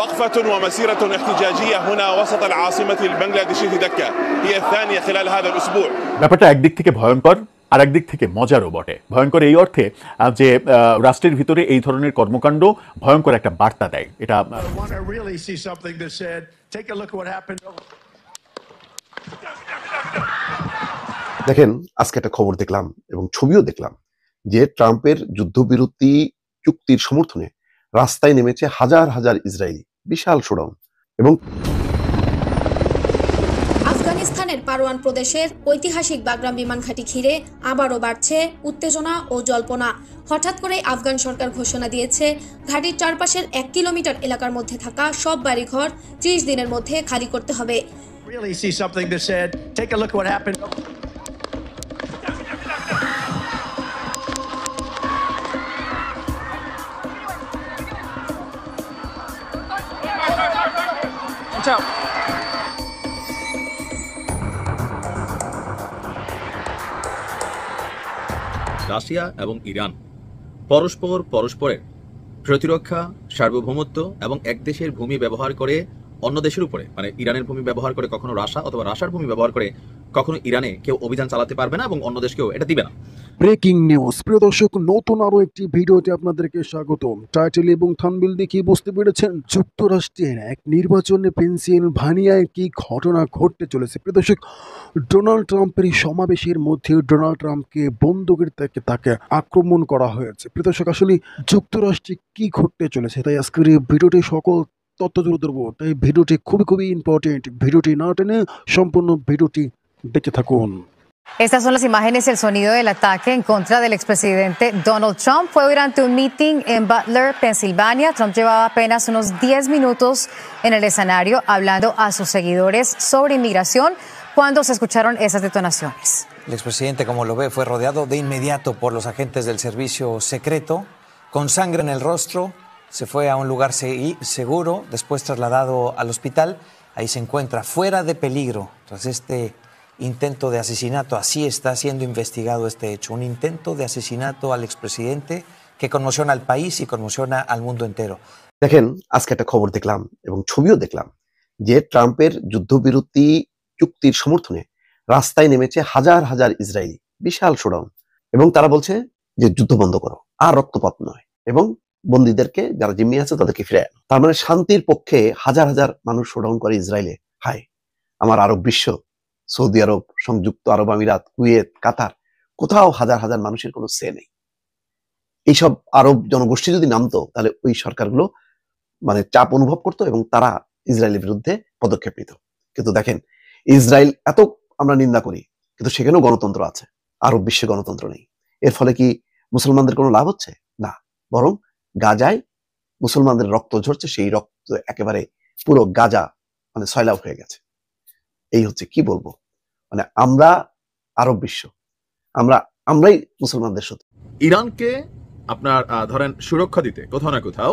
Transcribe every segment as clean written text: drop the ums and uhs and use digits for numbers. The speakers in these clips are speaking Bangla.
وقفة ومسيرة احتجاجية هنا وسط العاصمة البنغلاديشية دكا هي الثانية خلال هذا الأسبوع. ব্যাপারটা একদিক থেকে ভয়ঙ্কর আর একদিক থেকে মজারও বটে। ভয়ঙ্কর এই অর্থে যে রাষ্ট্রের ভিতরে এই ধরনের কর্মকাণ্ড ভয়ঙ্কর একটা বার্তা দেয়। এটা দেখেন, আজকে একটা খবর দেখলাম এবং ছবিও দেখলাম যে ট্রাম্পের যুদ্ধবিরতি চুক্তির সমর্থনে রাস্তায় নেমেছে হাজার হাজার ইসরায়েলি, বিশাল শোডাউন। এবং আফগানিস্তানের পারওয়ান প্রদেশের ঐতিহাসিক বাগরাম বিমান ঘাঁটি ঘিরে আবারও বাড়ছে উত্তেজনা ও জল্পনা। হঠাৎ করে আফগান সরকার ঘোষণা দিয়েছে ঘাঁটির চারপাশের 1 কিলোমিটার এলাকার মধ্যে থাকা সব বাড়িঘর 30 দিনের মধ্যে খালি করতে হবে। রাশিয়া এবং ইরান পরস্পরের প্রতিরক্ষা, সার্বভৌমত্ব এবং এক দেশের ভূমি ব্যবহার করে অন্য দেশের উপরে, মানে ইরানের ভূমি ব্যবহার করে কখনো রাশিয়া অথবা রাশিয়ার ভূমি ব্যবহার করে কখনো ইরানে কেউ অভিযান চালাতে পারবে না এবং অন্য দেশকেও এটা দিবে না। Breaking news. প্রিয় দর্শক, নতুন আরো একটি ভিডিওতে আপনাদেরকে স্বাগতম। টাইটেল এবং থাম্বনেল দেখে বুঝতে পেরেছেন যুক্তরাষ্ট্রের এক নির্বাচনে পেনসিলভানিয়ায় কি ঘটনা ঘটতে চলেছে। প্রিয় দর্শক, ডোনাল্ড ট্রাম্পের সমাবেশের মধ্যে ডোনাল্ড ট্রাম্পকে বন্দুকের থেকে তাকে আক্রমণ করা হয়েছে। প্রিয় দর্শক, আসলে যুক্তরাষ্ট্রে কি ঘটতে চলেছে তাই আজকের এই ভিডিওটি সকল তথ্য তুলে ধরবো। তাই ভিডিওটি খুবই ইম্পর্টেন্ট। ভিডিওটি না টেনে সম্পূর্ণ ভিডিওটি দেখতে থাকুন। Estas son las imágenes y el sonido del ataque en contra del expresidente Donald Trump. Fue durante un meeting en Butler, Pensilvania. Trump llevaba apenas unos 10 minutos en el escenario hablando a sus seguidores sobre inmigración cuando se escucharon esas detonaciones. El expresidente, como lo ve, fue rodeado de inmediato por los agentes del servicio secreto, con sangre en el rostro. Se fue a un lugar seguro, después trasladado al hospital. Ahí se encuentra fuera de peligro tras este intento de asesinato. Así está siendo investigado este hecho. Un intento de asesinato al expresidente que conmociona al país y conmociona al mundo entero. দেখেন, আজকে একটা খবর দেখলাম এবং ছবিও দেখলাম যে ট্রাম্পের যুদ্ধবিরতি চুক্তির সমর্থনে রাস্তায় নেমেছে হাজার হাজার ইসরায়েলি, বিশাল শোডাউন। এবং তারা বলছে যে যুদ্ধ বন্ধ করো, আর রক্তপাত নয়, এবং বন্দীদেরকে যারা জিম্মি আছে তাদেরকে ফিরে আনো। তার মানে শান্তির পক্ষে হাজার হাজার মানুষ শোডাউন করে ইসরায়েলে। হায় আমার আরব বিশ্ব, সৌদি আরব, সংযুক্ত আরব আমিরাত, কুয়েত, কাতার, কোথাও হাজার হাজার মানুষের কোনো সে নেই। এইসব আরব জনগোষ্ঠী যদি নামতো তাহলে ওই সরকারগুলো মানে চাপ অনুভব করতো এবং তারা ইসরায়েলের বিরুদ্ধে পদক্ষেপ নিত। কিন্তু দেখেন, ইসরায়েল এত আমরা নিন্দা করি, কিন্তু সেখানেও গণতন্ত্র আছে, আরব বিশ্বে গণতন্ত্র নেই। এর ফলে কি মুসলমানদের কোনো লাভ হচ্ছে? না, বরং গাজায় মুসলমানদের রক্ত ঝরছে, সেই রক্ত একেবারে পুরো গাজা মানে সয়লাভ হয়ে গেছে। এই হচ্ছে, কি বলবো, মানে আমরা আরব বিশ্ব, আমরাই মুসলমানদের শত্রু। ইরানকে আপনার ধরেন সুরক্ষা দিতে কোথাও না কোথাও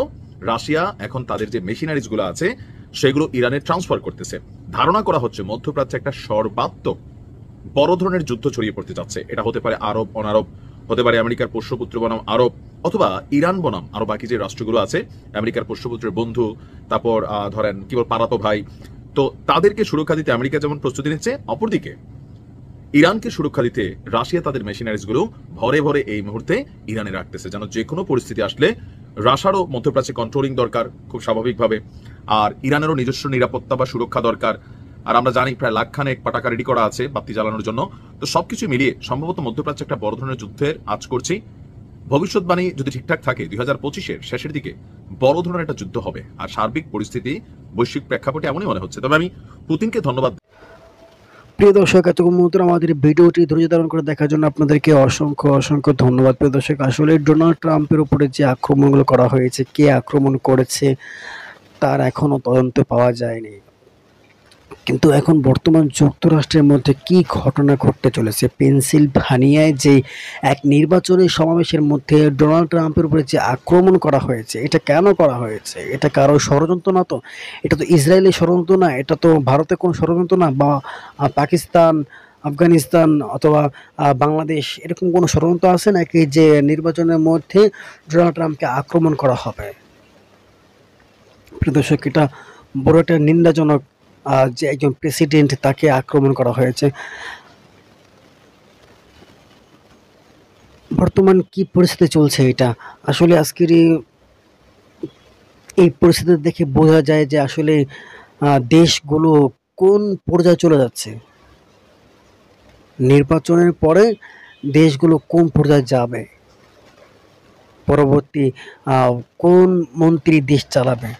রাশিয়া এখন তাদের যে মেশিনারিজ গুলো আছে সেগুলো ইরানে ট্রান্সফার করতেছে। ধারণা করা হচ্ছে মধ্যপ্রাচ্যে একটা সর্বাত্মক বড় ধরনের যুদ্ধ ছড়িয়ে পড়তে যাচ্ছে। এটা হতে পারে আরব অনারব, হতে পারে আমেরিকার পোষ্যপুত্র বনাম আরব, অথবা ইরান বনাম আরো বাকি যে রাষ্ট্রগুলো আছে, আমেরিকার পোষ্যপুত্রের বন্ধু, তারপর ধরেন কি বল পারাতো ভাই, তো তাদেরকে সুরক্ষা দিতে আমেরিকা যেমন প্রস্তুতি নিচ্ছে, অপরদিকে ইরানকে সুরক্ষা দিতে রাশিয়া তাদের মেশিনারিজ গুলো ভরে ভরে এই মুহূর্তে ইরানে রাখতেছে, যেন যে কোনো পরিস্থিতি আসলে রাশিয়ারও মধ্যপ্রাচ্যে কন্ট্রোলিং দরকার খুব স্বাভাবিকভাবে, আর ইরানেরও নিজস্ব নিরাপত্তা বা সুরক্ষা দরকার। আর আমরা জানি প্রায় লাখখানেক পটাকা রেডি করা আছে বাতি জ্বালানোর জন্য। তো সবকিছু মিলিয়ে সম্ভবত মধ্যপ্রাচ্যে একটা বড় ধরনের যুদ্ধের আজ করছি। ভবিষ্যৎবাণী যদি ঠিকঠাক থাকে 2025-এর শেষের দিকে বড় ধরনের একটা যুদ্ধ হবে। আর সার্বিক পরিস্থিতি বৈশ্বিক প্রেক্ষাপটে এমনই মনে হচ্ছে। তবে আমি পুতিনকে ধন্যবাদ। প্রিয় দর্শক, এতক্ষণ মতো আমাদের ভিডিওটি ধৈর্য ধারণ করে দেখার জন্য আপনাদেরকে অসংখ্য ধন্যবাদ। প্রিয় দর্শক, আসলে ডোনাল্ড ট্রাম্পের উপরে যে আক্রমণগুলো করা হয়েছে, কে আক্রমণ করেছে তার এখনো তদন্ত পাওয়া যায়নি। কিন্তু এখন বর্তমান যুক্তরাষ্ট্রের মধ্যে কি ঘটনা ঘটতে চলেছে, পেনসিলভানিয়ায় যে এক নির্বাচনী সমাবেশের মধ্যে ডোনাল্ড ট্রাম্পের উপরে যে আক্রমণ করা হয়েছে, এটা কেন করা হয়েছে? এটা কারো ষড়যন্ত্র না তো? এটা তো ইসরায়েলের ষড়যন্ত্র না, এটা তো ভারতের কোনো ষড়যন্ত্র না, বা পাকিস্তান, আফগানিস্তান অথবা বাংলাদেশ এরকম কোনো ষড়যন্ত্র আছে নাকি যে নির্বাচনের মধ্যে ডোনাল্ড ট্রাম্পকে আক্রমণ করা হবে? প্রিয় দর্শক, এটা বড় একটা নিন্দাজনক যে একজন প্রেসিডেন্ট তাকে আক্রমণ করা হয়েছে। বর্তমান কি পরিস্থিতি চলছে, এটা আসলে আজকের এই পরিস্থিতি দেখে বোঝা যায় যে আসলে দেশগুলো কোন পর্যায়ে চলে যাচ্ছে। নির্বাচনের পরে দেশগুলো কোন পর্যায়ে যাবে, পরবর্তী কোন মন্ত্রী দেশ চালাবে,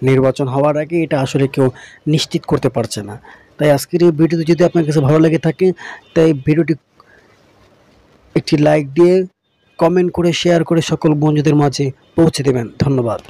নির্বাচন হওয়ার আগে এটা আসলে কেউ নিশ্চিত করতে পারছে না। তাই আজকের এই ভিডিওটি যদি আপনার কাছে ভালো লেগে থাকে, তাই ভিডিওটি একটি লাইক দিয়ে কমেন্ট করে শেয়ার করে সকল বন্ধুদের মাঝে পৌঁছে দেবেন। ধন্যবাদ।